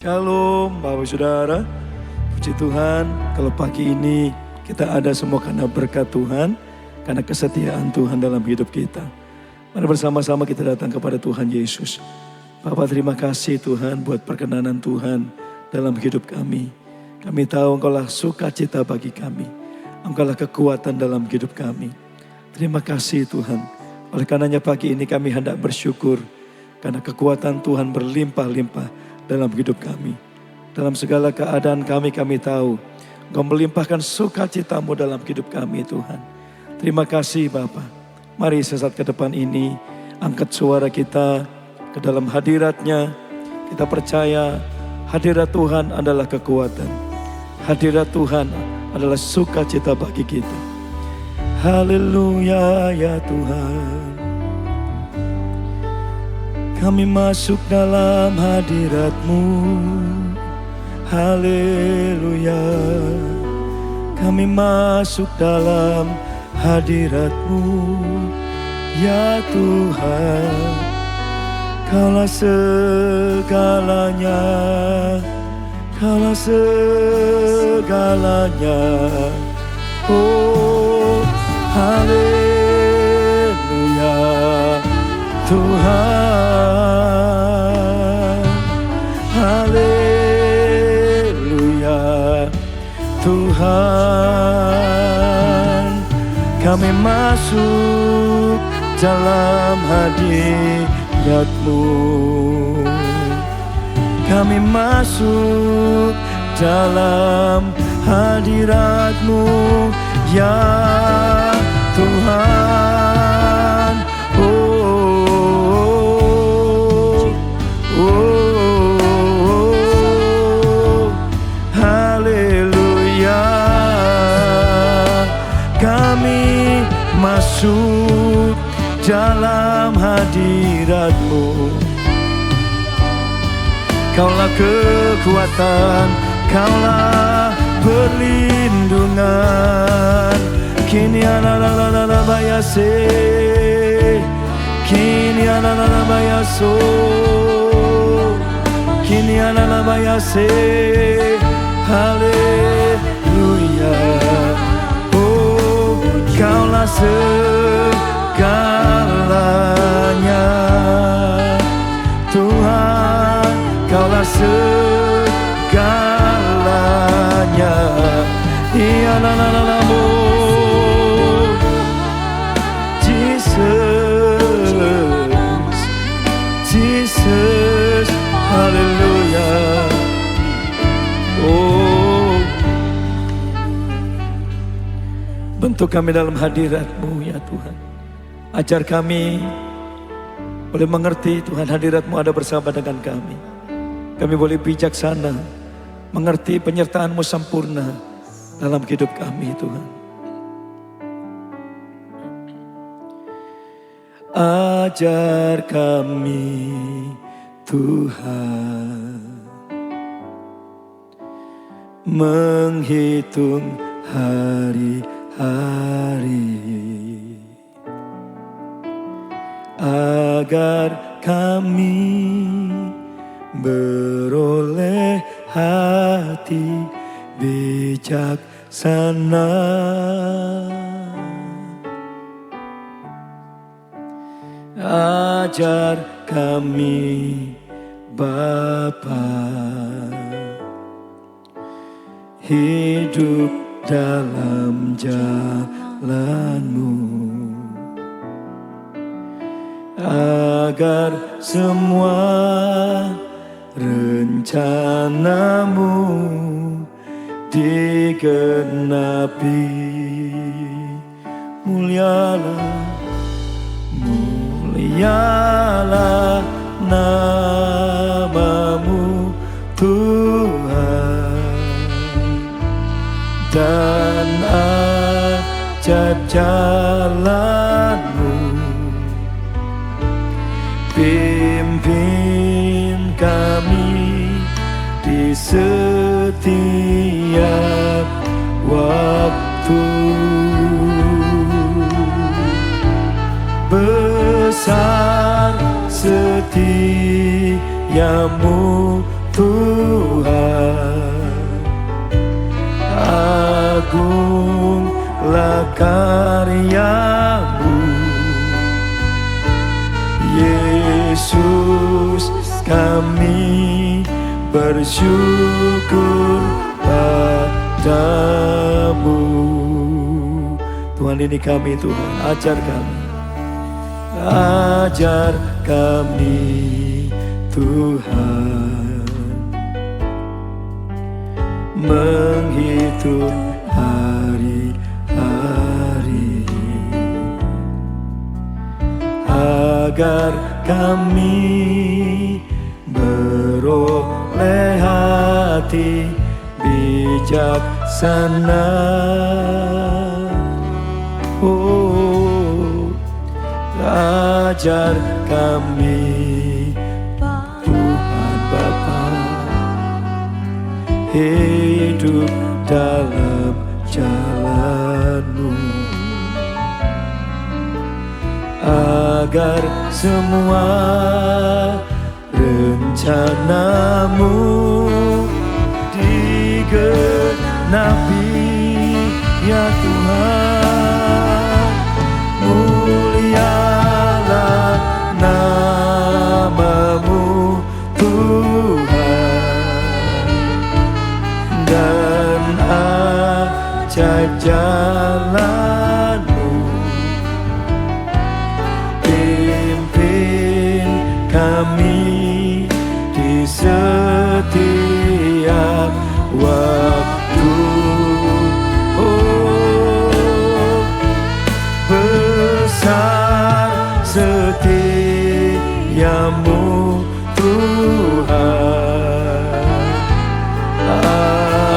Shalom Bapak Saudara, puji Tuhan kalau pagi ini kita ada semua karena berkat Tuhan, karena kesetiaan Tuhan dalam hidup kita. Mari bersama-sama kita datang kepada Tuhan Yesus. Bapak terima kasih Tuhan buat perkenanan Tuhan dalam hidup kami. Kami tahu Engkaulah sukacita bagi kami, Engkaulah kekuatan dalam hidup kami. Terima kasih Tuhan, oleh karenanya pagi ini kami hendak bersyukur karena kekuatan Tuhan berlimpah-limpah dalam hidup kami. Dalam segala keadaan kami tahu Engkau melimpahkan sukacitamu dalam hidup kami Tuhan. Terima kasih Bapa. Mari sesaat ke depan ini angkat suara kita ke dalam hadirat-Nya. Kita percaya hadirat Tuhan adalah kekuatan. Hadirat Tuhan adalah sukacita bagi kita. Haleluya ya Tuhan. Kami masuk dalam hadirat-Mu, haleluya. Kami masuk dalam hadirat-Mu, ya Tuhan. Kaulah segalanya, Kaulah segalanya. Oh, haleluya Tuhan, haleluya Tuhan. Kami masuk dalam hadirat-Mu, kami masuk dalam hadirat-Mu, ya Tuhan. Masuk dalam hadirat-Mu, Kaulah kekuatan, Kaulah perlindungan. Kini anak-anak bayase, kini anak-anak bayaso, kini anak-anak bayase, haleluya. Kaulah segalanya Tuhan, Kaulah segalanya. Iya nanamu Jesus, Jesus, haleluya. Oh, bentuk kami dalam hadirat-Mu ya Tuhan. Ajar kami boleh mengerti Tuhan, hadirat-Mu ada bersama dengan kami. Kami boleh bijaksana, mengerti penyertaan-Mu sempurna dalam hidup kami Tuhan. Ajar kami Tuhan menghitung hari-hari agar kami beroleh hati bijaksana. Ajar kami Bapa hidup dalam jalan-Mu, agar semua rencana-Mu digenapi. Mulialah, mulialah nama-Mu Tuhan, dan ajar jalan-Mu. Pimpin kami di setiap waktu. Besar setiap setiamu Tuhan. Agunglah karya-Mu, Yesus, kami bersyukur padamu. Tuhan, ini kami Tuhan, ajar kami Tuhan, menghitung hari-hari, agar kami beroleh hati bijaksana. Oh, ajar kami Tuhan Bapa, hidup dalam jalan-Mu, agar semua rencana-Mu digenapi, ya Tuhan. Mulialah nama-Mu Tuhan, dan ajaib jalan-Mu. Pimpin kami di setiap waktu. Oh, besar setiamu Tuhan,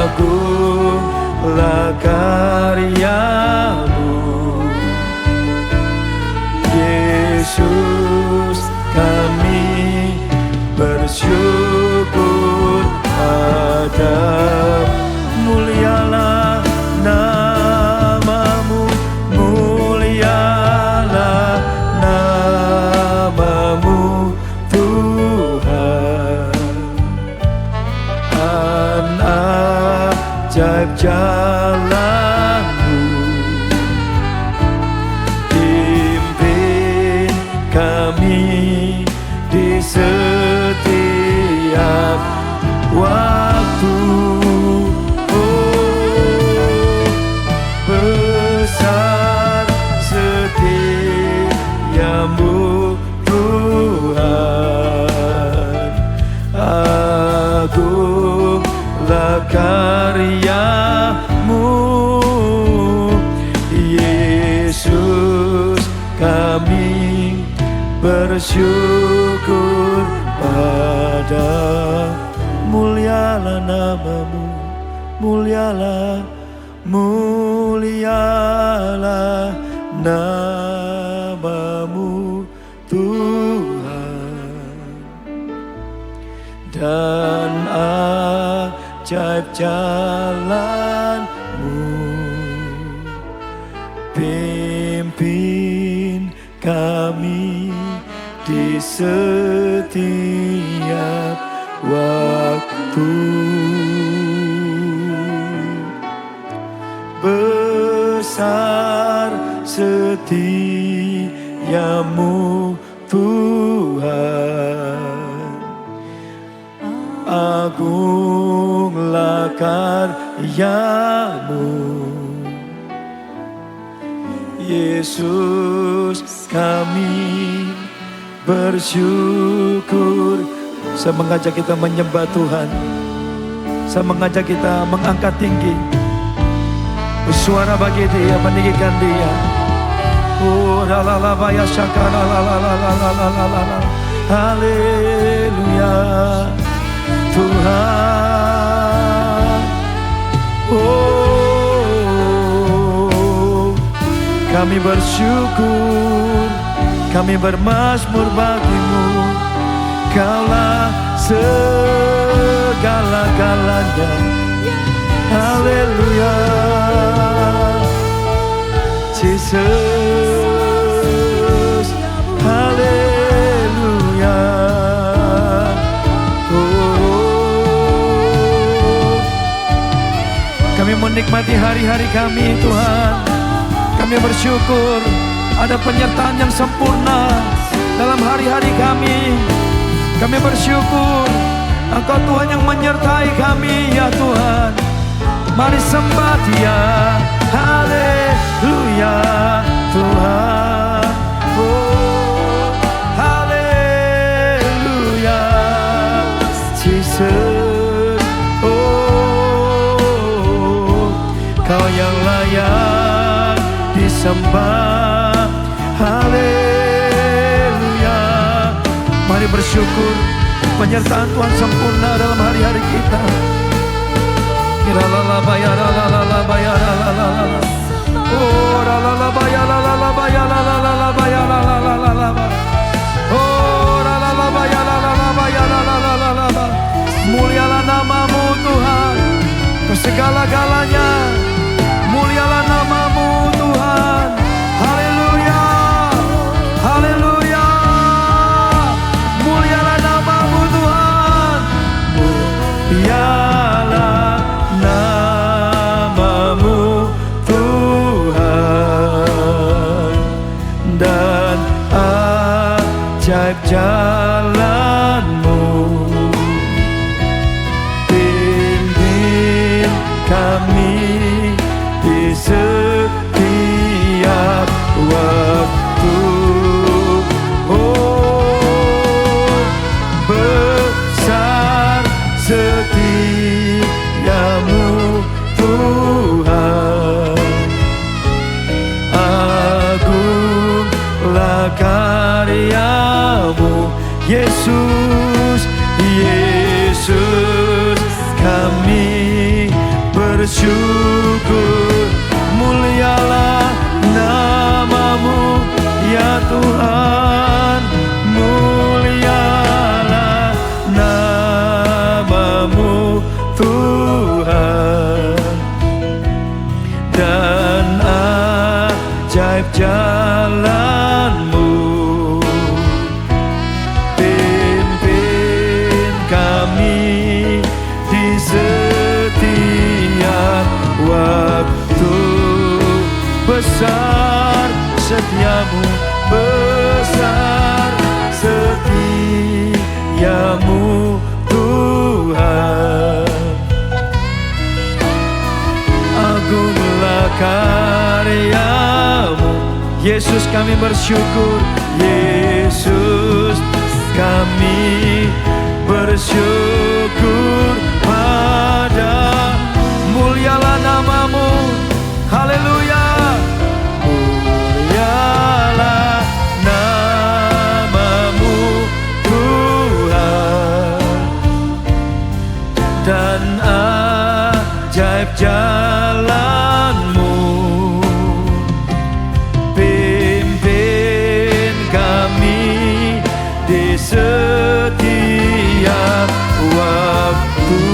agunglah karya-Mu, Yesus, kami bersyukur padamu. Mulialah nama-Mu, mulialah nama-Mu Tuhan. Ajaib jalan-Mu, pimpin kami di setiap waktu. Oh, besar setiamu Tuhan, agunglah karya-Mu, Yesus, kami bersyukur pada. Mulialah nama-Mu, mulialah, mulialah nama-Mu Tuhan, dan ajaib jalan-Mu. Pimpin kami di setiap waktu. Besar setiamu Tuhan, agunglah karya-Mu, Yesus, kami bersyukur. Saya mengajak kita menyembah Tuhan. Saya mengajak kita mengangkat tinggi, bersuara bagi Dia, meninggikan Dia. Oh, la la la ya shaka la la la la la la la la la. Haleluya Tuhan. Oh, kami bersyukur, kami bermazmur bagi-Mu. Kaulah segala-galanya. Haleluya Jesus, haleluya. Oh, menikmati hari-hari kami Tuhan. Kami bersyukur ada penyertaan yang sempurna dalam hari-hari kami. Kami bersyukur Engkau Tuhan yang menyertai kami ya Tuhan. Mari sembah Dia, haleluya Tuhan. Oh, haleluya Jesus. Oh, Kau yang layak disembah, haleluya. Mari bersyukur penyertaan Tuhan sempurna dalam hari-hari kita. Mulialah nama-Mu Tuhan, ke segala-galanya. Mulialah nama-Mu Tuhan. Haleluya, haleluya. Mulialah nama-Mu Tuhan. Mulialah nama-Mu Tuhan. Dan ajaib jalan-Mu. Pimpin kami di setiap waktu. Oh, besar setia-Mu Tuhan. Agunglah karya-Mu Yesus, Yesus. Kami bersyukur. Mulialah nama-Mu ya Tuhan. Mulialah nama-Mu Tuhan. Dan ajaib jalan-Mu. Pimpin kami di setiap waktu. Besar setia-Mu, besar setia-Mu Tuhan. Agunglah karya-Mu Yesus. Kami bersyukur Yesus. Kami bersyukur pada. Mulialah nama-Mu, haleluya. Mulialah nama-Mu Tuhan. Dan ajaib jalan-Mu. Pimpin kami di setiap waktu.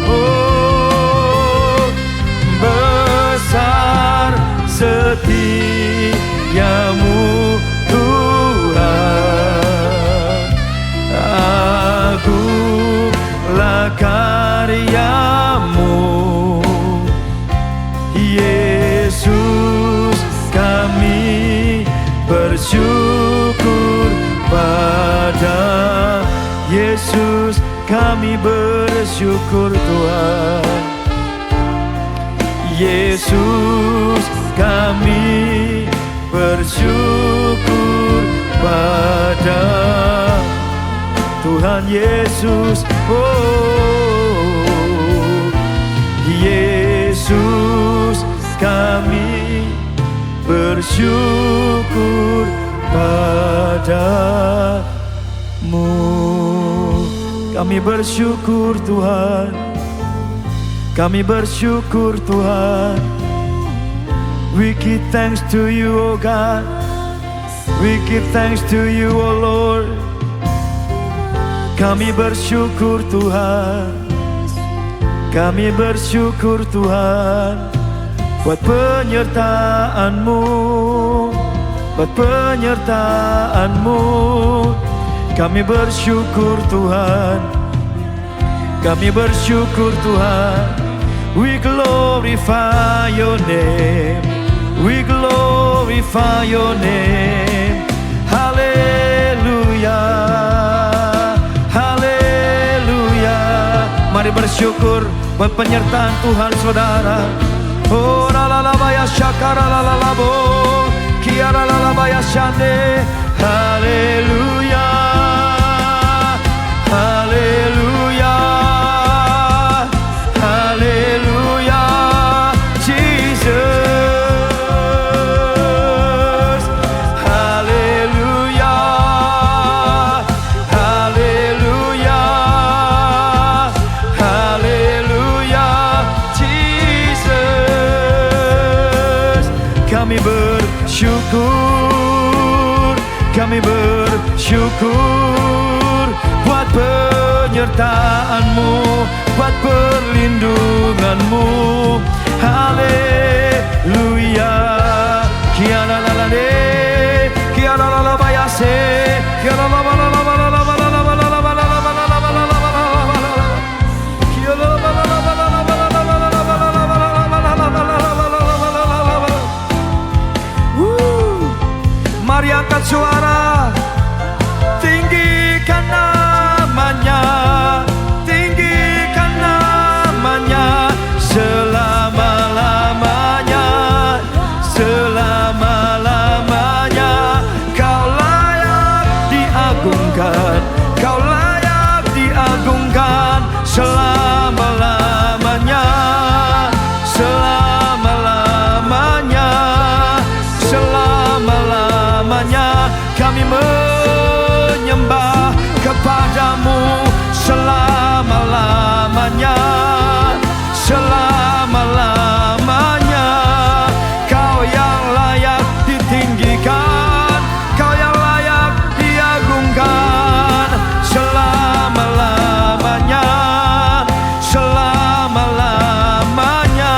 Oh, besar setia-Mu Tuhan. Agunglah karya-Mu Yesus. Kami bersyukur pada Yesus. Kami bersyukur Tuhan. Yesus. Kami bersyukur pada Tuhan Yesus. Oh, Yesus. Kami bersyukur pada-Mu. Kami bersyukur Tuhan. Kami bersyukur Tuhan. We give thanks to You, oh God. We give thanks to You, oh Lord. Kami bersyukur Tuhan. Kami bersyukur Tuhan buat penyertaan-Mu, buat penyertaan-Mu. Kami bersyukur Tuhan. Kami bersyukur Tuhan We glorify your name. We glorify your name. Haleluya, haleluya. Mari bersyukur buat penyertaan Tuhan saudara. Oh la la la baya syakara la la la bo, kiara la la baya shande. Haleluya, haleluya, haleluya, Jesus. Haleluya, haleluya, haleluya, Jesus. Kami bersyukur, kami bersyukur buat penyertaan-Mu, buat perlindungan-Mu. Haleluya. Kiara la la de, kiara la la bayase, kiara la la la la la la la la la la la la Mari angkat suara, tinggikan namanya, tinggikan namanya selama-lamanya, selama-lamanya. Kau layak diagungkan, kau layak diagungkan selama-lamanya, selama-lamanya, selama-lamanya. Kami menyembah kepadamu selama-lamanya, selama-lamanya. Kau yang layak ditinggikan, kau yang layak diagungkan selama-lamanya, selama-lamanya.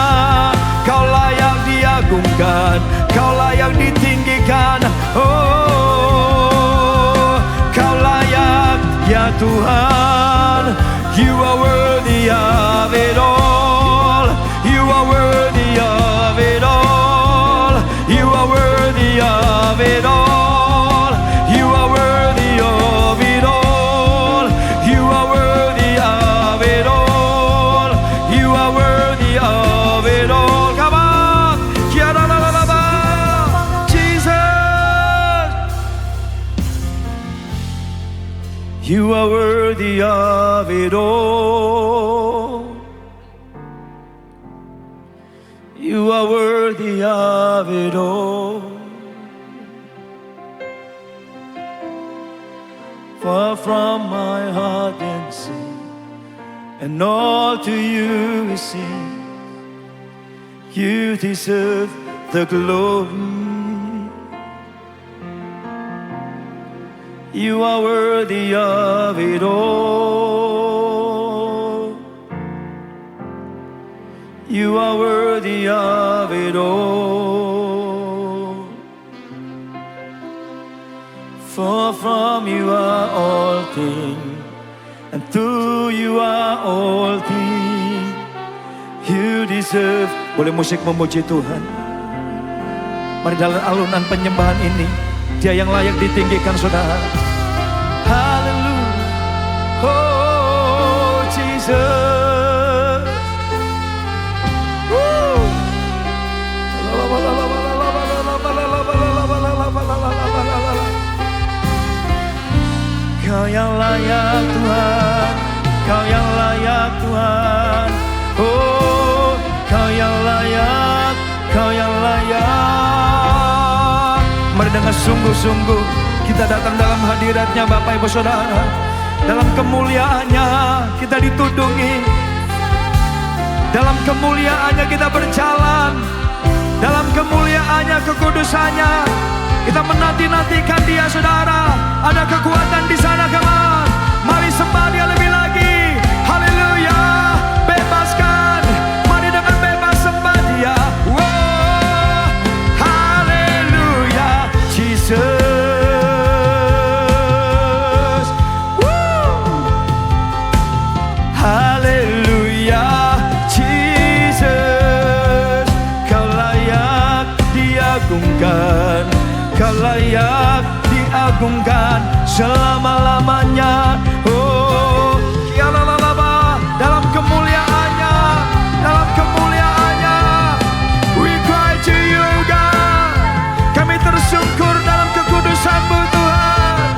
Kau layak diagungkan, kau layak ditinggikan. Oh, kau layak ya Tuhan. You are worthy of it all. You are worthy of it all. You are worthy of it all. You are worthy of it all. You are worthy of it all. You are worthy of it all. Come on, Jesus. You are worthy of it all. You are worthy of it all. Far from my heart and sin, and all to you is sin. You deserve the glory. You are worthy of it all. You are worthy of it all. For from you are all things, and through you are all things. You deserve. Boleh musik memuji Tuhan. Mari dalam alunan penyembahan ini, Dia yang layak ditinggikan saudara. Hallelujah. Oh Jesus. Kau yang layak Tuhan, Kau yang layak Tuhan. Oh, Kau yang layak, Kau yang layak. Mari dengan sungguh-sungguh kita datang dalam hadiratnya Bapak Ibu Saudara. Dalam kemuliaannya kita ditudungi, dalam kemuliaannya kita berjalan, dalam kemuliaannya, kekudusannya kita menanti-nantikan Dia saudara. Ada kekuatan di sana, come on. Mari sembah Dia lebih lagi. Haleluya. Bebaskan, mari dengan bebas sembah Dia. Wow. Haleluya Jesus. Woo. Haleluya Jesus. agungkan selama-lamanya. Oh, dalam kemuliaannya, dalam kemuliaannya. We cry to you God. Kami tersungkur dalam kekudusan-Mu Tuhan.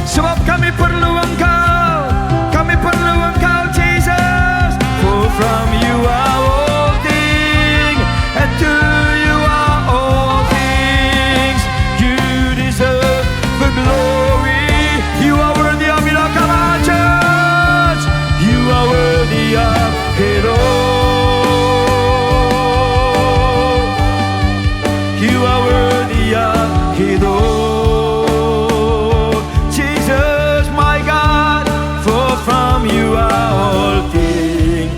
Sebab kami perlu Engkau, kami perlu Engkau Jesus. For from you are all things, and to you are all things. You deserve the glory. You are worthy of it all. Come on, church. You are worthy of it all. You are worthy of it all. Jesus, my God, for from you are all things,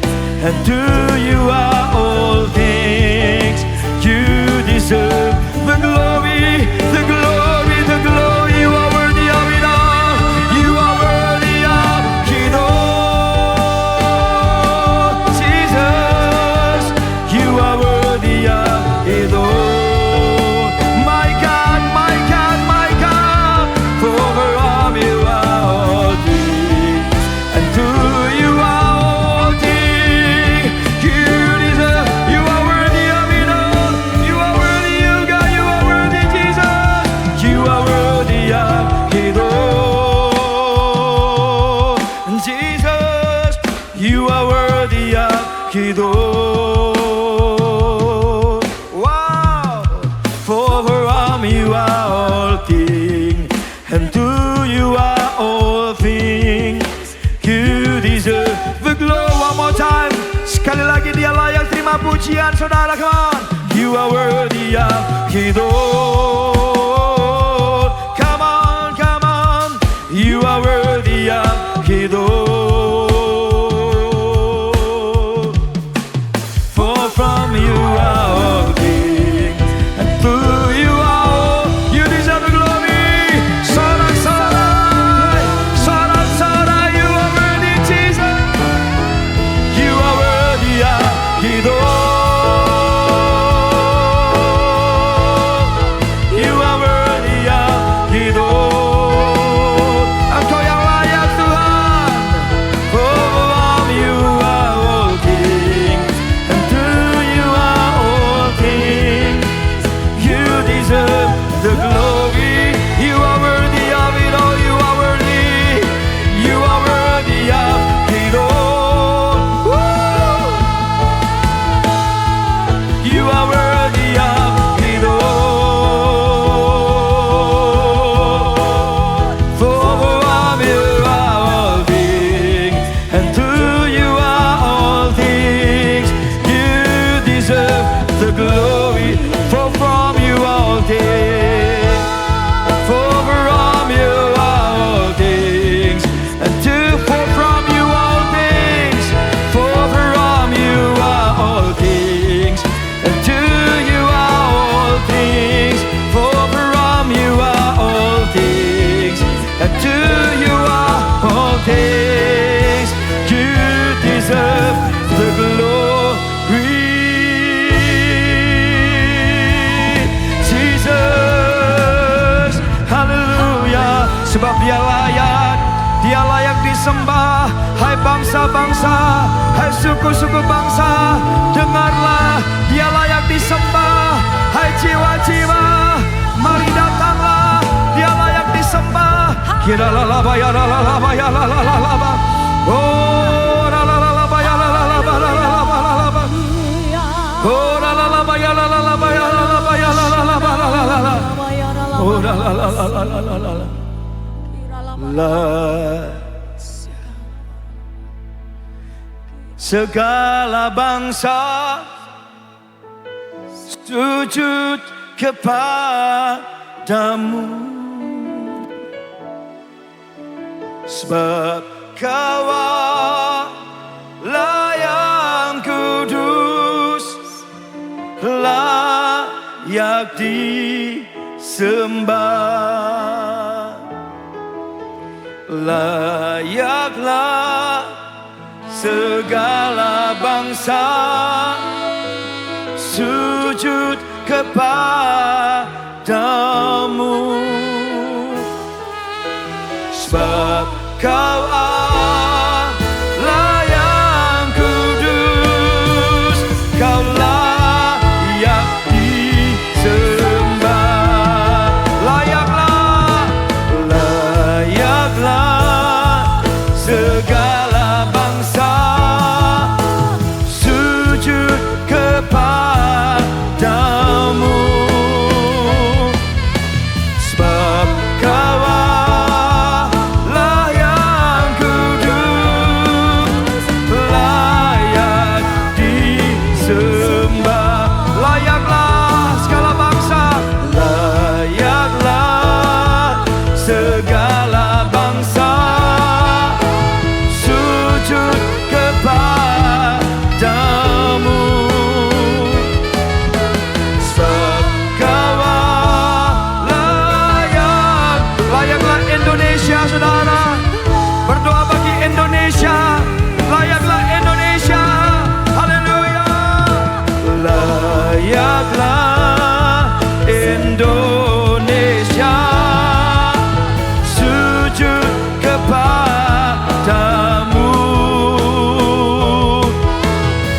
and to you are all things. You deserve the glory, the glory, the glory. You are worthy of it all. You are worthy of it all. Jesus, you are worthy of it all. My God, my God, my God, for from you are all things, and to you are all things. You deserve, you are worthy of it all. You are worthy, you God, you are worthy, Jesus. You are worthy of it all. Jesus, you are worthy of it all. Wow, for from you are all things, and to you are all things. You deserve the glory. One more time. Sekali lagi, Dia layak terima pujian, saudara. Come on. You are worthy of it all. Come on, come on. You are worthy of it all. For from you are all things, and to you are all. You deserve the glory. Sorak-sorai, sorak-sorai. You are worthy, Jesus. You are worthy of it all. You are worthy of it all. Engkau yang layak Tuhan. For from you are all things, and to you are all things. You deserve the glory. You are worthy of it all. You are worthy. You are worthy of it all. Woo! You are worthy of it all. For from you are all things, and to you are all things. You deserve the glory. For from you are all things. For from you are all things, and to for from you all things. For from you are all things, and to you are all things. For from you are all things, and to you are all things. You deserve the glory. Jesus, haleluya. Sebab Dia layak disembah. Hai bangsa-bangsa, hai suku-suku bangsa, dengarlah, Dia layak disembah. Hai jiwa-jiwa, mari datanglah, Dia layak disembah. Kira lalaba ya lalaba ya lalaba. Oh lalaba ya lalaba lalaba lalaba. Oh lalaba ya lalaba ya lalaba ya lalaba lalaba. Oh lalala. Segala bangsa sujud kepadamu, sebab Kau yang kudus, layak disembah. Layaklah segala bangsa sujud kepadamu. Kau Allah yang kudus, Kau layak disembah. Layaklah segala bangsa sujud kepadamu. Sebab Kau Allah yang kudus, layak disembah. Layaklah segala bangsa, layaklah segala bangsa sujud kepadamu. Sebab Kau layaklah Indonesia, saudara. Berdoa bagi Indonesia, layaklah Indonesia. Haleluya. Layaklah Indonesia sujud kepadamu.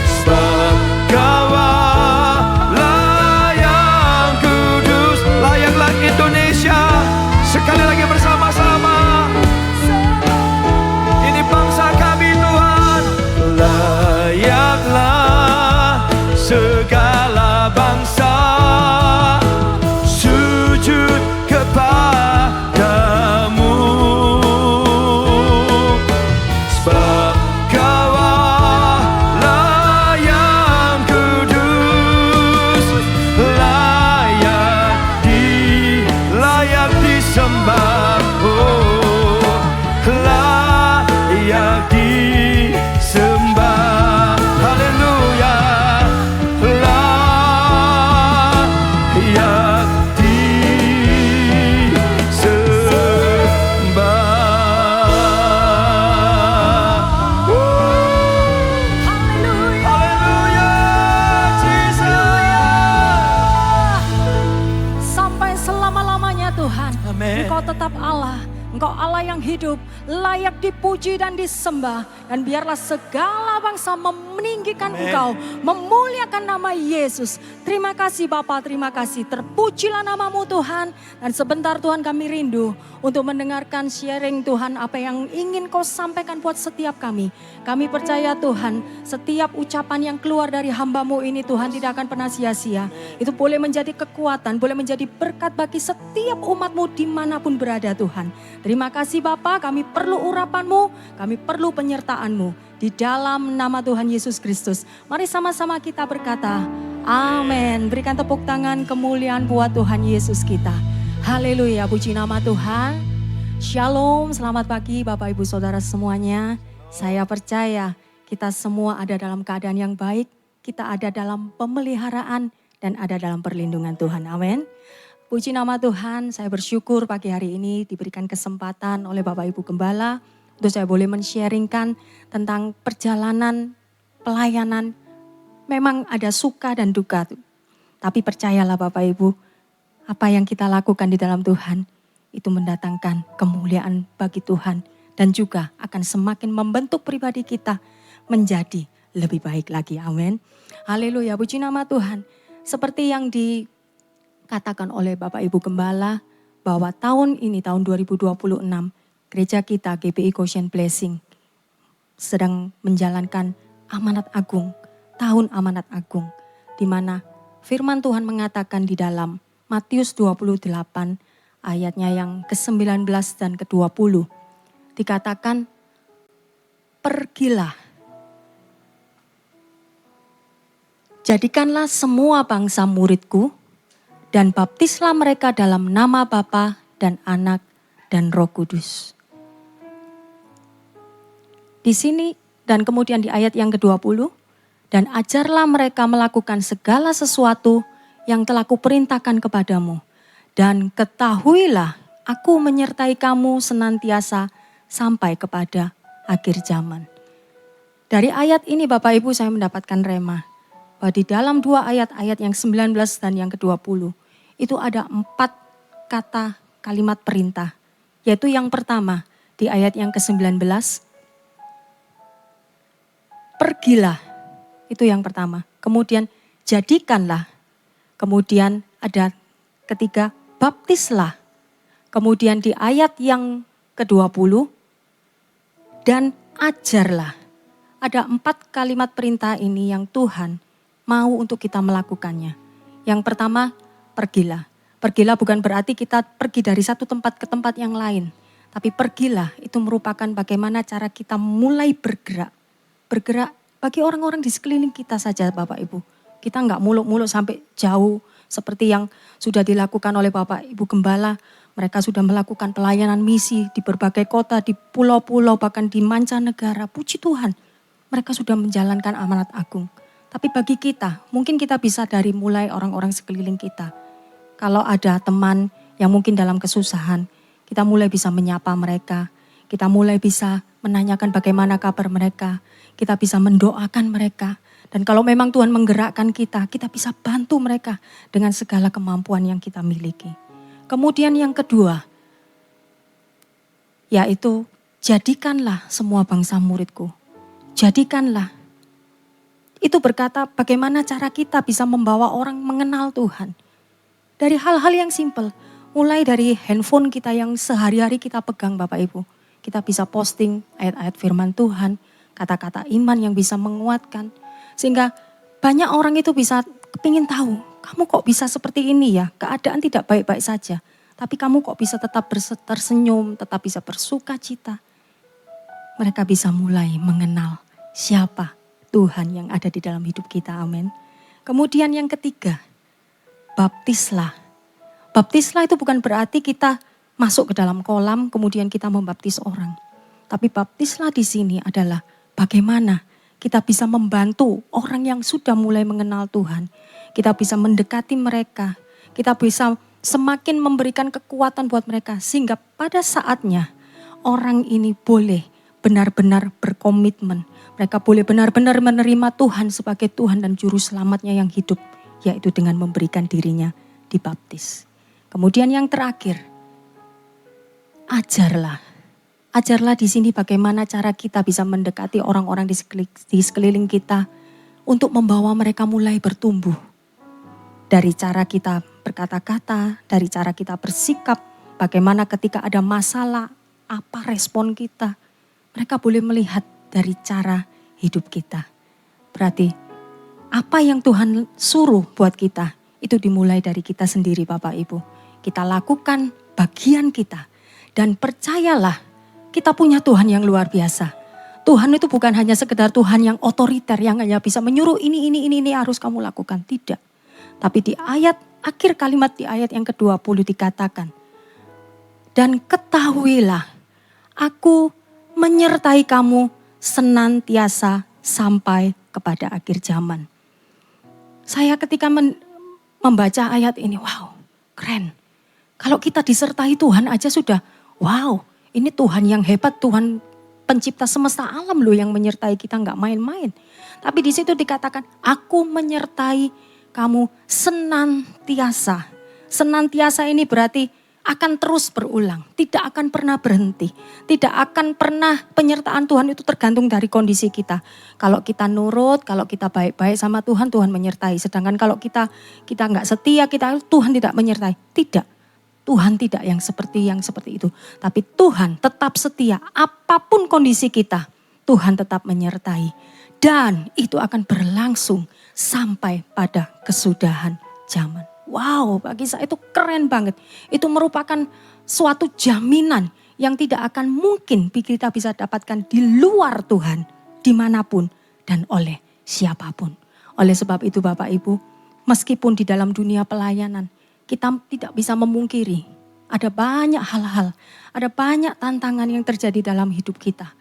Sebab Kau Allah yang kudus, layaklah Indonesia. Sekali lagi bersama-sama, ini bangsa kami Tuhan. Layaklah segala bangsa sujud kepadamu. Sebab Kau Allah yang kudus, layak disembah. Oh, layak disembah. Haleluya. Layak disembah. Haleluya, Jesus. Sampai selama-lamanya Tuhan, Amin. Engkau tetap Allah. Engkau Allah yang hidup, layak dipuji dan disembah. Dan biarlah segala bangsa meninggikan Amin. Engkau, memuliakan nama Yesus. Terima kasih Bapa, terima kasih. Terpujilah namamu Tuhan. Dan sebentar Tuhan kami rindu untuk mendengarkan sharing Tuhan apa yang ingin Kau sampaikan buat setiap kami. Kami percaya Tuhan, setiap ucapan yang keluar dari hamba-Mu ini Tuhan tidak akan pernah sia-sia. Itu boleh menjadi kekuatan, boleh menjadi berkat bagi setiap umat-Mu dimanapun berada Tuhan. Terima kasih Bapa, kami perlu urapan-Mu, kami perlu penyertaan-Mu. Di dalam nama Tuhan Yesus Kristus. Mari sama-sama kita berkata, amin. Berikan tepuk tangan kemuliaan buat Tuhan Yesus kita. Haleluya, puji nama Tuhan. Shalom, selamat pagi Bapak Ibu Saudara semuanya. Saya percaya kita semua ada dalam keadaan yang baik. Kita ada dalam pemeliharaan dan ada dalam perlindungan Tuhan. Amin. Puji nama Tuhan, saya bersyukur pagi hari ini diberikan kesempatan oleh Bapak Ibu Gembala untuk saya boleh men-sharingkan tentang perjalanan pelayanan. Memang ada suka dan duka, tapi percayalah Bapak Ibu, apa yang kita lakukan di dalam Tuhan itu mendatangkan kemuliaan bagi Tuhan dan juga akan semakin membentuk pribadi kita menjadi lebih baik lagi. Amin. Haleluya, puji nama Tuhan. Seperti yang dikatakan oleh Bapak Ibu Gembala bahwa tahun ini, tahun 2026, gereja kita GBI Goshen Blessing sedang menjalankan amanat agung, tahun amanat agung, di mana firman Tuhan mengatakan di dalam Matius 28 ayatnya yang ke-19 dan ke-20, dikatakan, pergilah, jadikanlah semua bangsa muridku, dan baptislah mereka dalam nama Bapa dan Anak dan Roh Kudus. Di sini dan kemudian di ayat yang ke-20, dan ajarlah mereka melakukan segala sesuatu yang telah kuperintahkan kepadamu. Dan ketahuilah aku menyertai kamu senantiasa sampai kepada akhir zaman. Dari ayat ini Bapak Ibu saya mendapatkan rema. Bahwa di dalam dua ayat-ayat yang 19 dan yang ke-20 itu ada 4 kata kalimat perintah. Yaitu yang pertama, di ayat yang ke-19. Pergilah, itu yang pertama. Kemudian jadikanlah. Kemudian ada ketiga, baptislah. Kemudian di ayat yang ke-20, dan ajarlah. Ada 4 kalimat perintah ini yang Tuhan mau untuk kita melakukannya. Yang pertama, pergilah. Pergilah bukan berarti kita pergi dari satu tempat ke tempat yang lain. Tapi pergilah itu merupakan bagaimana cara kita mulai bergerak. Bergerak bagi orang-orang di sekeliling kita saja Bapak Ibu. Kita enggak muluk-muluk sampai jauh seperti yang sudah dilakukan oleh Bapak Ibu Gembala. Mereka sudah melakukan pelayanan misi di berbagai kota, di pulau-pulau, bahkan di mancanegara. Puji Tuhan, mereka sudah menjalankan amanat agung. Tapi bagi kita, mungkin kita bisa dari mulai orang-orang sekeliling kita. Kalau ada teman yang mungkin dalam kesusahan, kita mulai bisa menyapa mereka. Kita mulai bisa menanyakan bagaimana kabar mereka. Kita bisa mendoakan mereka. Dan kalau memang Tuhan menggerakkan kita, kita bisa bantu mereka dengan segala kemampuan yang kita miliki. Kemudian yang kedua, yaitu jadikanlah semua bangsa muridku. Jadikanlah. Itu berkata bagaimana cara kita bisa membawa orang mengenal Tuhan. Dari hal-hal yang simpel, mulai dari handphone kita yang sehari-hari kita pegang Bapak Ibu. Kita bisa posting ayat-ayat firman Tuhan, kata-kata iman yang bisa menguatkan. Sehingga banyak orang itu bisa kepingin tahu, kamu kok bisa seperti ini ya, keadaan tidak baik-baik saja. Tapi kamu kok bisa tetap tersenyum, tetap bisa bersuka cita. Mereka bisa mulai mengenal siapa Tuhan yang ada di dalam hidup kita, amin. Kemudian yang ketiga, baptislah. Baptislah itu bukan berarti kita masuk ke dalam kolam kemudian kita membaptis orang. Tapi baptislah di sini adalah bagaimana kita bisa membantu orang yang sudah mulai mengenal Tuhan. Kita bisa mendekati mereka. Kita bisa semakin memberikan kekuatan buat mereka. Sehingga pada saatnya orang ini boleh benar-benar berkomitmen. Mereka boleh benar-benar menerima Tuhan sebagai Tuhan dan Juru Selamatnya yang hidup. Yaitu dengan memberikan dirinya dibaptis. Kemudian yang terakhir, ajarlah. Ajarlah di sini bagaimana cara kita bisa mendekati orang-orang di sekeliling kita untuk membawa mereka mulai bertumbuh. Dari cara kita berkata-kata, dari cara kita bersikap, bagaimana ketika ada masalah, apa respon kita. Mereka boleh melihat dari cara hidup kita. Berarti apa yang Tuhan suruh buat kita, itu dimulai dari kita sendiri Bapak Ibu. Kita lakukan bagian kita dan percayalah, kita punya Tuhan yang luar biasa. Tuhan itu bukan hanya sekedar Tuhan yang otoriter, yang hanya bisa menyuruh ini harus kamu lakukan. Tidak. Tapi di ayat, akhir kalimat di ayat yang ke-20 dikatakan. Dan ketahuilah, aku menyertai kamu senantiasa sampai kepada akhir zaman. Saya ketika membaca ayat ini, wow, keren. Kalau kita disertai Tuhan aja sudah, wow. Ini Tuhan yang hebat, Tuhan pencipta semesta alam loh yang menyertai kita, nggak main-main. Tapi di situ dikatakan, aku menyertai kamu senantiasa. Senantiasa ini berarti akan terus berulang, tidak akan pernah berhenti. Tidak akan pernah penyertaan Tuhan itu tergantung dari kondisi kita. Kalau kita nurut, kalau kita baik-baik sama Tuhan, Tuhan menyertai. Sedangkan kalau kita nggak setia, Tuhan tidak menyertai. Tidak. Tuhan tidak yang seperti itu. Tapi Tuhan tetap setia. Apapun kondisi kita, Tuhan tetap menyertai. Dan itu akan berlangsung sampai pada kesudahan zaman. Wow, bagi saya itu keren banget. Itu merupakan suatu jaminan yang tidak akan mungkin kita bisa dapatkan di luar Tuhan. Dimanapun dan oleh siapapun. Oleh sebab itu Bapak Ibu, meskipun di dalam dunia pelayanan, kita tidak bisa memungkiri, ada banyak hal-hal, ada banyak tantangan yang terjadi dalam hidup kita.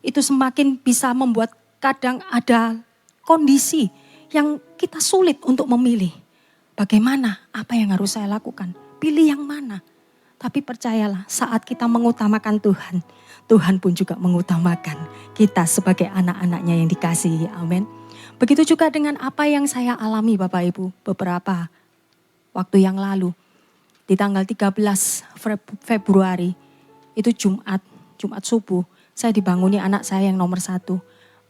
Itu semakin bisa membuat kadang ada kondisi yang kita sulit untuk memilih. Bagaimana, apa yang harus saya lakukan, pilih yang mana. Tapi percayalah saat kita mengutamakan Tuhan, Tuhan pun juga mengutamakan kita sebagai anak-anaknya yang dikasihi, amin. Begitu juga dengan apa yang saya alami Bapak Ibu beberapa waktu yang lalu, di tanggal 13 Februari, itu Jumat Jumat subuh, saya dibanguni anak saya yang nomor 1.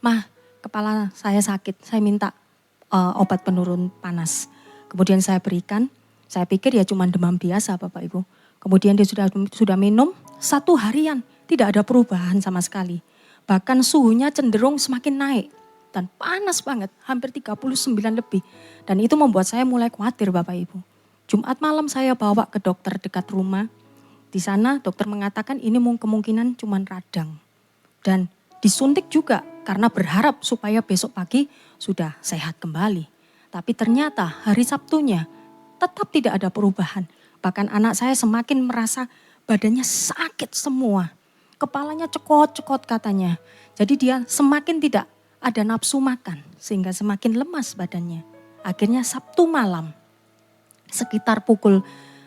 Mah, kepala saya sakit, saya minta obat penurun panas. Kemudian saya berikan, saya pikir ya cuma demam biasa Bapak Ibu. Kemudian dia sudah minum 1 harian, tidak ada perubahan sama sekali. Bahkan suhunya cenderung semakin naik dan panas banget, hampir 39 lebih. Dan itu membuat saya mulai khawatir Bapak Ibu. Jumat malam saya bawa ke dokter dekat rumah. Di sana dokter mengatakan ini kemungkinan cuma radang. Dan disuntik juga karena berharap supaya besok pagi sudah sehat kembali. Tapi ternyata hari Sabtunya tetap tidak ada perubahan. Bahkan anak saya semakin merasa badannya sakit semua. Kepalanya cekot-cekot katanya. Jadi dia semakin tidak ada nafsu makan sehingga semakin lemas badannya. Akhirnya Sabtu malam sekitar pukul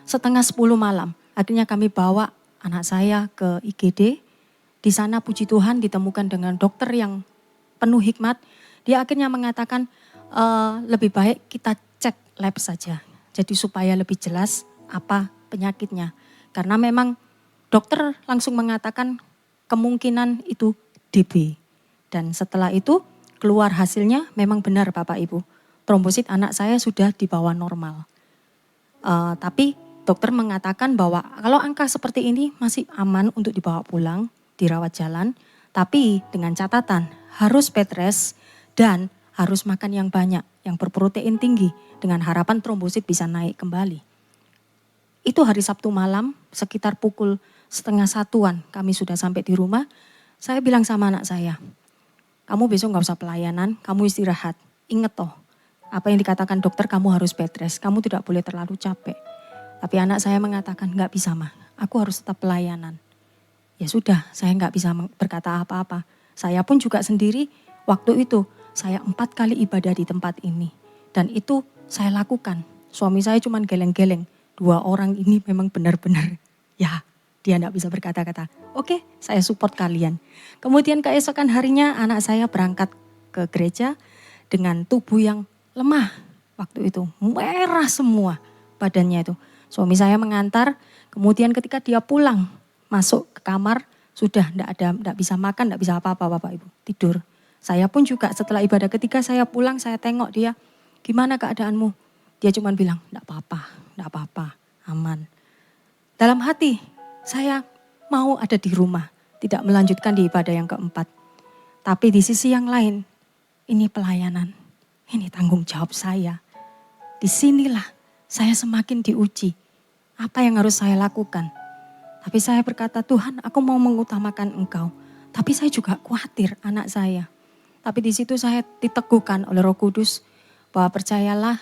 9:30 malam. Akhirnya kami bawa anak saya ke IGD. Di sana puji Tuhan ditemukan dengan dokter yang penuh hikmat. Dia akhirnya mengatakan lebih baik kita cek lab saja. Jadi supaya lebih jelas apa penyakitnya. Karena memang dokter langsung mengatakan kemungkinan itu DB. Dan setelah itu keluar hasilnya memang benar Bapak Ibu. Trombosit anak saya sudah di bawah normal. Tapi dokter mengatakan bahwa kalau angka seperti ini masih aman untuk dibawa pulang, dirawat jalan. Tapi dengan catatan harus bed rest dan harus makan yang banyak, yang berprotein tinggi. Dengan harapan trombosit bisa naik kembali. Itu hari Sabtu malam sekitar pukul 12:30 kami sudah sampai di rumah. Saya bilang sama anak saya, kamu besok gak usah pelayanan, kamu istirahat. Ingat toh, apa yang dikatakan dokter kamu harus bed rest, kamu tidak boleh terlalu capek. Tapi anak saya mengatakan gak bisa mah, aku harus tetap pelayanan. Ya sudah, saya gak bisa berkata apa-apa. Saya pun juga sendiri waktu itu, saya 4 kali ibadah di tempat ini. Dan itu saya lakukan, suami saya cuma geleng-geleng. 2 orang ini memang benar-benar, ya dia gak bisa berkata-kata. Oke, saya support kalian. Kemudian keesokan harinya anak saya berangkat ke gereja dengan tubuh yang lemah. Waktu itu merah semua badannya itu. Suami saya mengantar, kemudian ketika dia pulang masuk ke kamar sudah enggak bisa makan, enggak bisa apa-apa Bapak Ibu, tidur. Saya pun juga setelah ibadah ketika saya pulang saya tengok dia, gimana keadaanmu? Dia cuma bilang, enggak apa-apa, aman. Dalam hati saya mau ada di rumah, tidak melanjutkan di ibadah yang keempat. Tapi di sisi yang lain, ini pelayanan, ini tanggung jawab saya. Disinilah saya semakin diuji. Apa yang harus saya lakukan? Tapi saya berkata, Tuhan aku mau mengutamakan Engkau. Tapi saya juga khawatir anak saya. Tapi di situ saya diteguhkan oleh Roh Kudus bahwa percayalah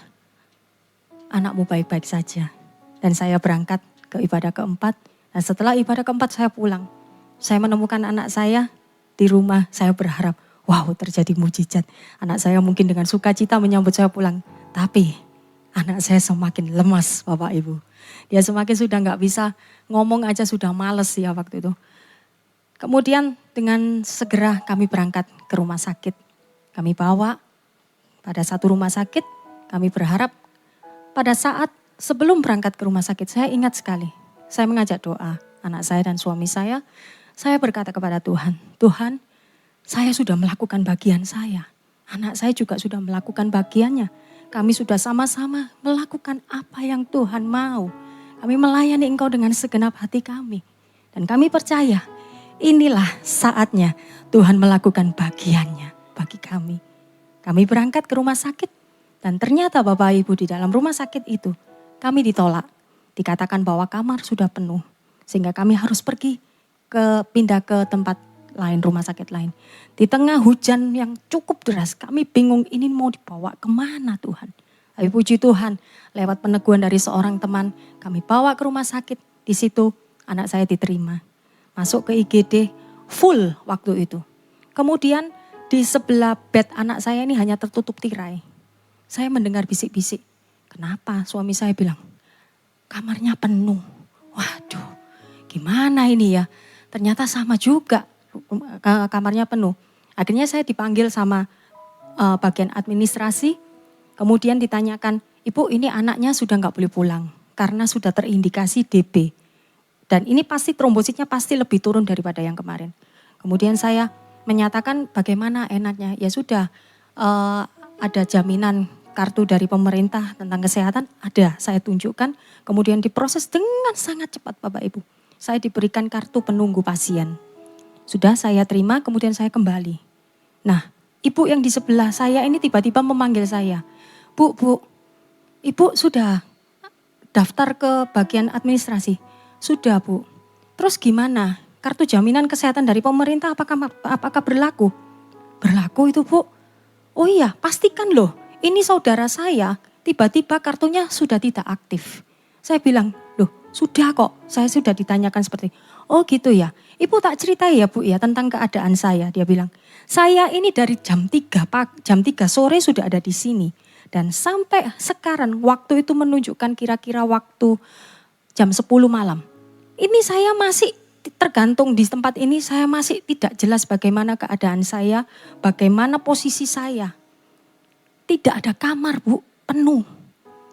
anakmu baik-baik saja. Dan saya berangkat ke ibadah keempat. Dan setelah ibadah keempat saya pulang. Saya menemukan anak saya di rumah. Saya berharap, wow terjadi mujizat. Anak saya mungkin dengan sukacita menyambut saya pulang. Tapi anak saya semakin lemas Bapak Ibu. Dia semakin sudah gak bisa ngomong aja sudah males ya waktu itu. Kemudian dengan segera kami berangkat ke rumah sakit. Kami bawa pada satu rumah sakit. Kami berharap pada saat sebelum berangkat ke rumah sakit saya ingat sekali. Saya mengajak doa anak saya dan suami saya. Saya berkata kepada Tuhan, Tuhan saya sudah melakukan bagian saya. Anak saya juga sudah melakukan bagiannya. Kami sudah sama-sama melakukan apa yang Tuhan mau. Kami melayani Engkau dengan segenap hati kami. Dan kami percaya inilah saatnya Tuhan melakukan bagiannya bagi kami. Kami berangkat ke rumah sakit. Dan ternyata Bapak Ibu di dalam rumah sakit itu kami ditolak. Dikatakan bahwa kamar sudah penuh. Sehingga kami harus pergi pindah ke tempat lain, rumah sakit lain. Di tengah hujan yang cukup deras, kami bingung ini mau dibawa kemana Tuhan. Tapi puji Tuhan, lewat peneguhan dari seorang teman, kami bawa ke rumah sakit. Di situ anak saya diterima. Masuk ke IGD full waktu itu. Kemudian di sebelah bed anak saya ini hanya tertutup tirai. Saya mendengar bisik-bisik. Kenapa? Suami saya bilang, kamarnya penuh. Waduh, gimana ini ya? Ternyata sama juga. Kamarnya penuh. Akhirnya saya dipanggil sama bagian administrasi. Kemudian ditanyakan, Ibu ini anaknya sudah gak boleh pulang. Karena sudah terindikasi DB. Dan ini pasti trombositnya pasti lebih turun daripada yang kemarin. Kemudian saya menyatakan bagaimana enaknya. Ya sudah, ada jaminan kartu dari pemerintah tentang kesehatan, ada, saya tunjukkan. Kemudian diproses dengan sangat cepat Bapak Ibu. Saya diberikan kartu penunggu pasien. Sudah saya terima, kemudian saya kembali. Nah, ibu yang di sebelah saya ini tiba-tiba memanggil saya. Bu, ibu sudah daftar ke bagian administrasi? Sudah Bu. Terus gimana? Kartu jaminan kesehatan dari pemerintah apakah berlaku? Berlaku itu Bu? Oh iya, pastikan loh. Ini saudara saya tiba-tiba kartunya sudah tidak aktif. Saya bilang, loh sudah kok. Saya sudah ditanyakan seperti, oh gitu ya. Ibu tak ceritai ya Bu ya tentang keadaan saya. Dia bilang, saya ini dari jam 3 sore sudah ada di sini. Dan sampai sekarang waktu itu menunjukkan kira-kira waktu jam 10 malam. Ini saya masih tergantung di tempat ini, saya masih tidak jelas bagaimana keadaan saya, bagaimana posisi saya. Tidak ada kamar Bu, penuh.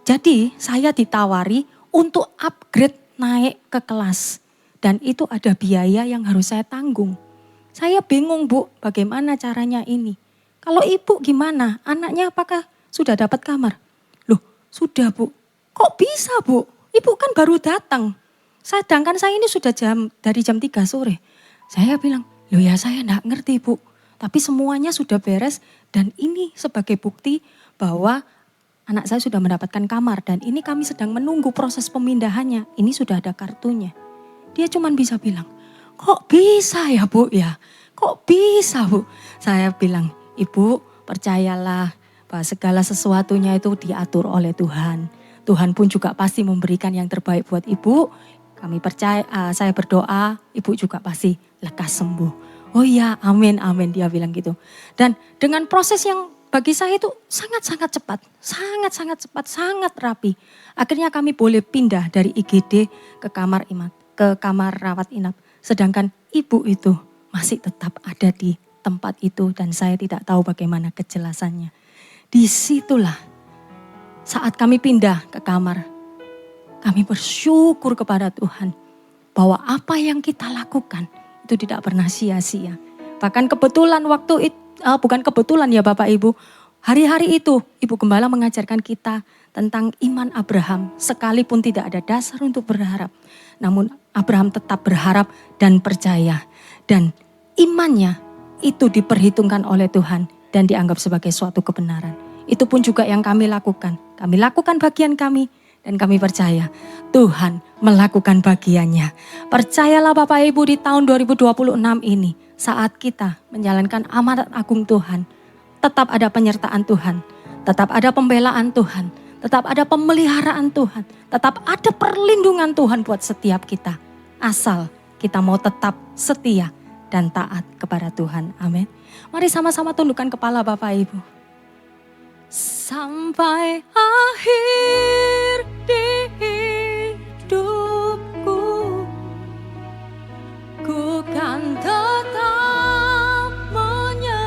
Jadi saya ditawari untuk upgrade naik ke kelas. Dan itu ada biaya yang harus saya tanggung. Saya bingung Bu, bagaimana caranya ini. Kalau ibu gimana? Anaknya apakah sudah dapat kamar? Loh sudah Bu. Kok bisa Bu? Ibu kan baru datang. Sedangkan saya ini sudah dari jam 3 sore. Saya bilang, loh ya saya enggak ngerti Bu. Tapi semuanya sudah beres dan ini sebagai bukti bahwa anak saya sudah mendapatkan kamar. Dan ini kami sedang menunggu proses pemindahannya. Ini sudah ada kartunya. Dia cuma bisa bilang, kok bisa ya Bu ya? Kok bisa Bu? Saya bilang, Ibu percayalah bahwa segala sesuatunya itu diatur oleh Tuhan. Tuhan pun juga pasti memberikan yang terbaik buat Ibu. Kami percaya, saya berdoa, Ibu juga pasti lekas sembuh. Oh iya, amin, amin, dia bilang gitu. Dan dengan proses yang bagi saya itu sangat-sangat cepat, sangat-sangat cepat, sangat rapi. Akhirnya kami boleh pindah dari IGD ke kamar rawat inap. Sedangkan ibu itu masih tetap ada di tempat itu dan saya tidak tahu bagaimana kejelasannya. Disitulah saat kami pindah ke kamar, kami bersyukur kepada Tuhan bahwa apa yang kita lakukan itu tidak pernah sia-sia. Bahkan kebetulan bukan kebetulan ya Bapak Ibu, hari-hari itu Ibu Gembala mengajarkan kita tentang iman Abraham. Sekalipun tidak ada dasar untuk berharap, namun Abraham tetap berharap dan percaya. Dan imannya itu diperhitungkan oleh Tuhan dan dianggap sebagai suatu kebenaran. Itu pun juga yang kami lakukan. Kami lakukan bagian kami. Dan kami percaya Tuhan melakukan bagiannya. Percayalah Bapak Ibu di tahun 2026 ini saat kita menjalankan amanat agung Tuhan. Tetap ada penyertaan Tuhan. Tetap ada pembelaan Tuhan. Tetap ada pemeliharaan Tuhan. Tetap ada perlindungan Tuhan buat setiap kita. Asal kita mau tetap setia dan taat kepada Tuhan. Amin. Mari sama-sama tundukkan kepala Bapak Ibu. Sampai akhir hidupku, ku kan tetap menyembahmu,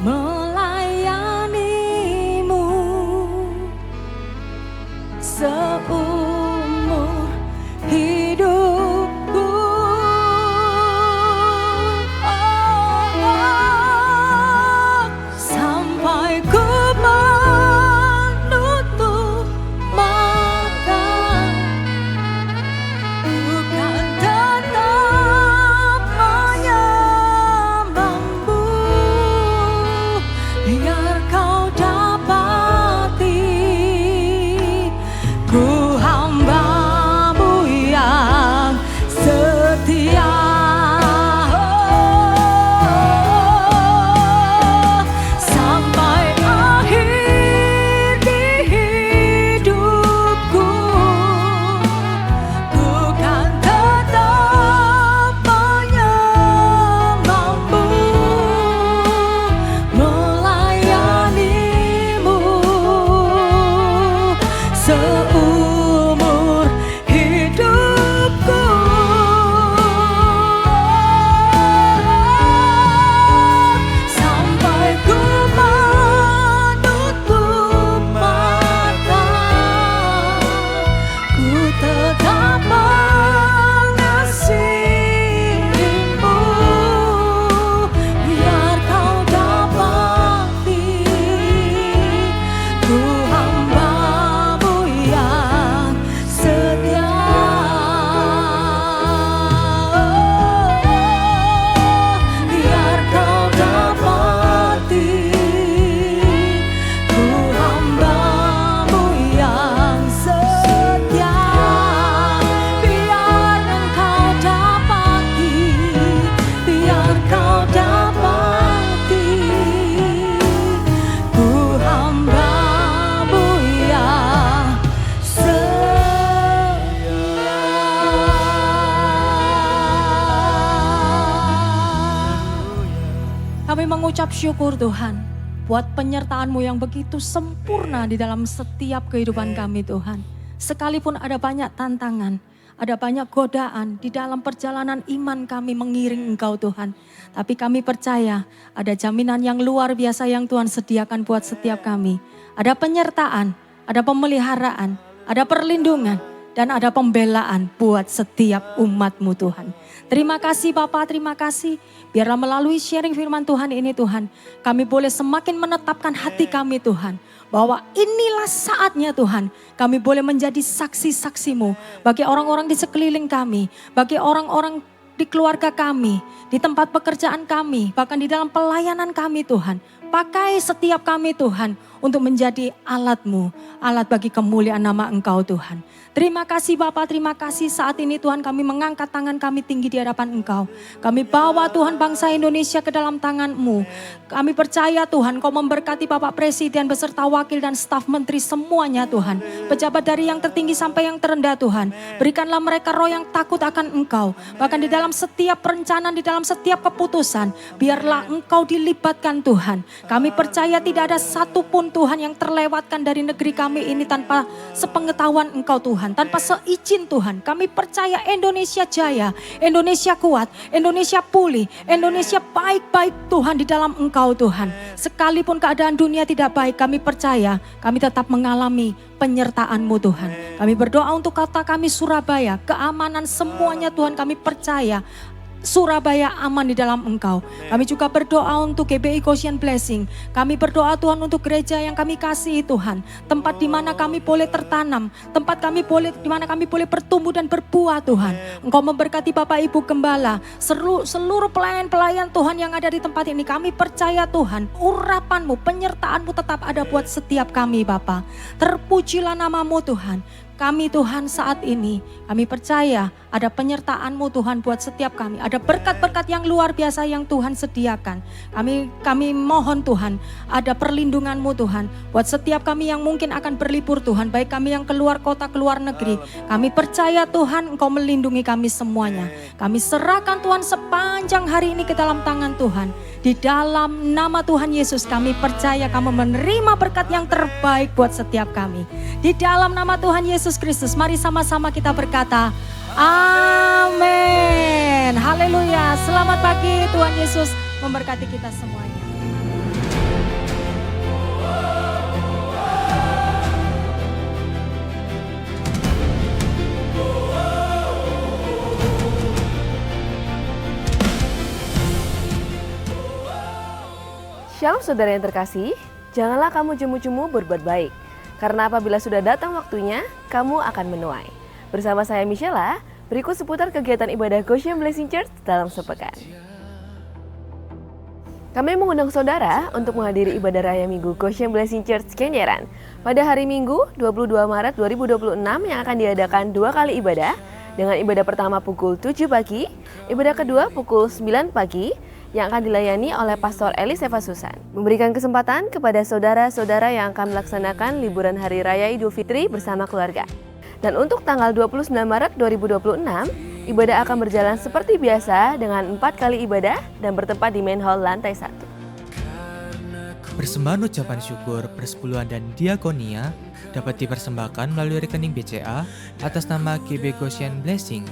melayanimu seumur hidupku. Sampai ku Kami mengucap syukur Tuhan, buat penyertaan-Mu yang begitu sempurna di dalam setiap kehidupan kami Tuhan. Sekalipun ada banyak tantangan, ada banyak godaan di dalam perjalanan iman kami mengiring Engkau Tuhan. Tapi kami percaya ada jaminan yang luar biasa yang Tuhan sediakan buat setiap kami. Ada penyertaan, ada pemeliharaan, ada perlindungan, dan ada pembelaan buat setiap umat-Mu Tuhan. Terima kasih Bapa, terima kasih. Biarlah melalui sharing firman Tuhan ini Tuhan, kami boleh semakin menetapkan hati kami Tuhan. Bahwa inilah saatnya Tuhan, kami boleh menjadi saksi-saksi-Mu bagi orang-orang di sekeliling kami, bagi orang-orang di keluarga kami, di tempat pekerjaan kami, bahkan di dalam pelayanan kami Tuhan. Pakai setiap kami Tuhan untuk menjadi alat-Mu, alat bagi kemuliaan nama Engkau Tuhan. Terima kasih Bapa, terima kasih saat ini Tuhan kami mengangkat tangan kami tinggi di hadapan Engkau. Kami bawa Tuhan bangsa Indonesia ke dalam tangan-Mu. Kami percaya Tuhan Kau memberkati Bapak Presiden beserta wakil dan staf menteri semuanya Tuhan. Pejabat dari yang tertinggi sampai yang terendah Tuhan. Berikanlah mereka roh yang takut akan Engkau. Bahkan di dalam setiap perencanaan, di dalam setiap keputusan, biarlah Engkau dilibatkan Tuhan. Kami percaya tidak ada satupun Tuhan yang terlewatkan dari negeri kami ini tanpa sepengetahuan Engkau Tuhan. Tanpa seizin Tuhan, kami percaya Indonesia jaya, Indonesia kuat, Indonesia pulih, Indonesia baik-baik Tuhan di dalam Engkau Tuhan. Sekalipun keadaan dunia tidak baik, kami percaya kami tetap mengalami penyertaan-Mu Tuhan. Kami berdoa untuk kota kami Surabaya, keamanan semuanya Tuhan kami percaya. Surabaya aman di dalam Engkau. Kami juga berdoa untuk GBI Goshen Blessing. Kami berdoa Tuhan untuk gereja yang kami kasihi Tuhan. Tempat di mana kami boleh tertanam. Tempat di mana kami boleh bertumbuh dan berbuah Tuhan. Engkau memberkati Bapak Ibu Gembala. Seluruh pelayan-pelayan Tuhan yang ada di tempat ini. Kami percaya Tuhan, urapan-Mu, penyertaan-Mu tetap ada buat setiap kami Bapa. Terpujilah nama-Mu Tuhan. Kami Tuhan saat ini, kami percaya ada penyertaan-Mu Tuhan buat setiap kami. Ada berkat-berkat yang luar biasa yang Tuhan sediakan. Kami mohon Tuhan, ada perlindungan-Mu Tuhan. Buat setiap kami yang mungkin akan berlibur Tuhan, baik kami yang keluar kota, keluar negeri. Kami percaya Tuhan Engkau melindungi kami semuanya. Kami serahkan Tuhan sepanjang hari ini ke dalam tangan Tuhan. Di dalam nama Tuhan Yesus kami percaya kamu menerima berkat yang terbaik buat setiap kami. Di dalam nama Tuhan Yesus Kristus, mari sama-sama kita berkata, amin. Haleluya. Selamat pagi, Tuhan Yesus memberkati kita semuanya. Shalom saudara yang terkasih, janganlah kamu jemu-jemu berbuat baik, karena apabila sudah datang waktunya, kamu akan menuai. Bersama saya Michela, berikut seputar kegiatan ibadah Goshen Blessing Church dalam sepekan. Kami mengundang saudara untuk menghadiri ibadah raya Minggu Goshen Blessing Church Kenjeran pada hari Minggu 22 Maret 2026 yang akan diadakan 2 kali ibadah, dengan ibadah pertama pukul 7 pagi, ibadah kedua pukul 9 pagi, yang akan dilayani oleh Pastor Elis Eva Susan. Memberikan kesempatan kepada saudara-saudara yang akan melaksanakan liburan Hari Raya Idul Fitri bersama keluarga. Dan untuk tanggal 29 Maret 2026, ibadah akan berjalan seperti biasa dengan 4 kali ibadah dan bertempat di main hall lantai 1. Persembahan ucapan syukur, persepuluhan dan diakonia dapat dipersembahkan melalui rekening BCA atas nama GB Goshen Blessing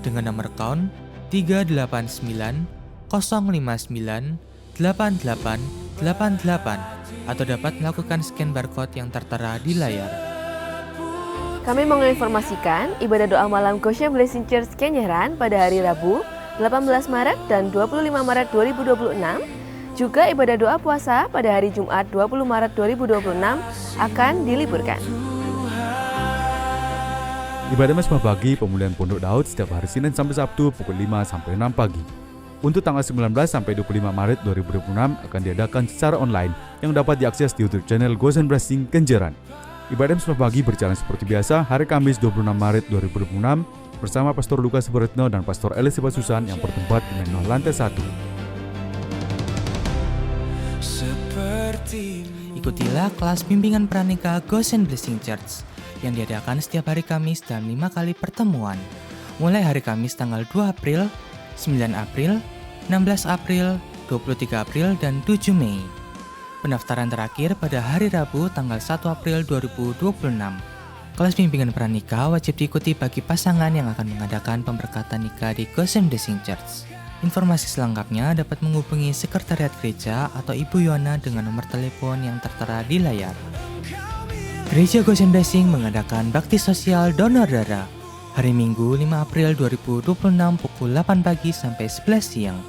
dengan nomor account 389 059 8888 atau dapat melakukan scan barcode yang tertera di layar. Kami menginformasikan ibadah doa malam Goshen Blessing Church Kenjeran pada hari Rabu 18 Maret dan 25 Maret 2026. Juga ibadah doa puasa pada hari Jumat 20 Maret 2026 akan diliburkan. Ibadah Mesbah Pagi Pemulihan Pondok Daud setiap hari Senin sampai Sabtu pukul 5 sampai 6 pagi. Untuk tanggal 19 sampai 25 Maret 2026 akan diadakan secara online yang dapat diakses di YouTube channel Goshen Blessing Kenjeran. Ibadah Mesbah Pagi berjalan seperti biasa hari Kamis 26 Maret 2026 bersama Pastor Lukas Suretno dan Pastor Elis Eva Susan yang bertempat di main hall lantai 1. Ikutilah kelas bimbingan pranikah Goshen Blessing Church yang diadakan setiap hari Kamis dan 5 kali pertemuan. Mulai hari Kamis tanggal 2 April, 9 April, 16 April, 23 April, dan 7 Mei. Pendaftaran terakhir pada hari Rabu tanggal 1 April 2026. Kelas bimbingan pranikah wajib diikuti bagi pasangan yang akan mengadakan pemberkatan nikah di Goshen Blessing Church. Informasi selengkapnya dapat menghubungi Sekretariat Gereja atau Ibu Yohana dengan nomor telepon yang tertera di layar. Gereja Goshen Blessing mengadakan bakti sosial donor darah hari Minggu 5 April 2026 pukul 8 pagi sampai 11 siang.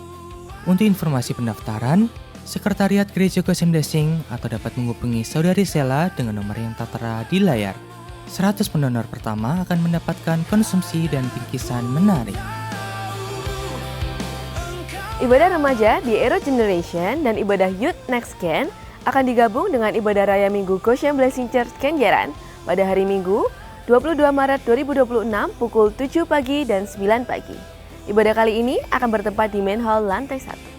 Untuk informasi pendaftaran, Sekretariat Gereja Goshen Blessing atau dapat menghubungi Saudari Sela dengan nomor yang tertera di layar. 100 pendonor pertama akan mendapatkan konsumsi dan bingkisan menarik. Ibadah remaja di Aero Generation dan ibadah Youth Next Gen akan digabung dengan ibadah raya Minggu Goshen Blessing Church Kenjeran pada hari Minggu 22 Maret 2026 pukul 7 pagi dan 9 pagi. Ibadah kali ini akan bertempat di Main Hall lantai 1.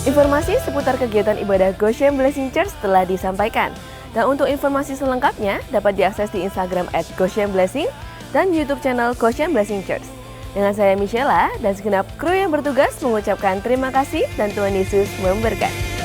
Informasi seputar kegiatan ibadah Goshen Blessing Church telah disampaikan. Dan untuk informasi selengkapnya dapat diakses di Instagram @GoshenBlessing dan YouTube channel Goshen Blessing Church. Dengan saya Michela dan segenap kru yang bertugas mengucapkan terima kasih dan Tuhan Yesus memberkati.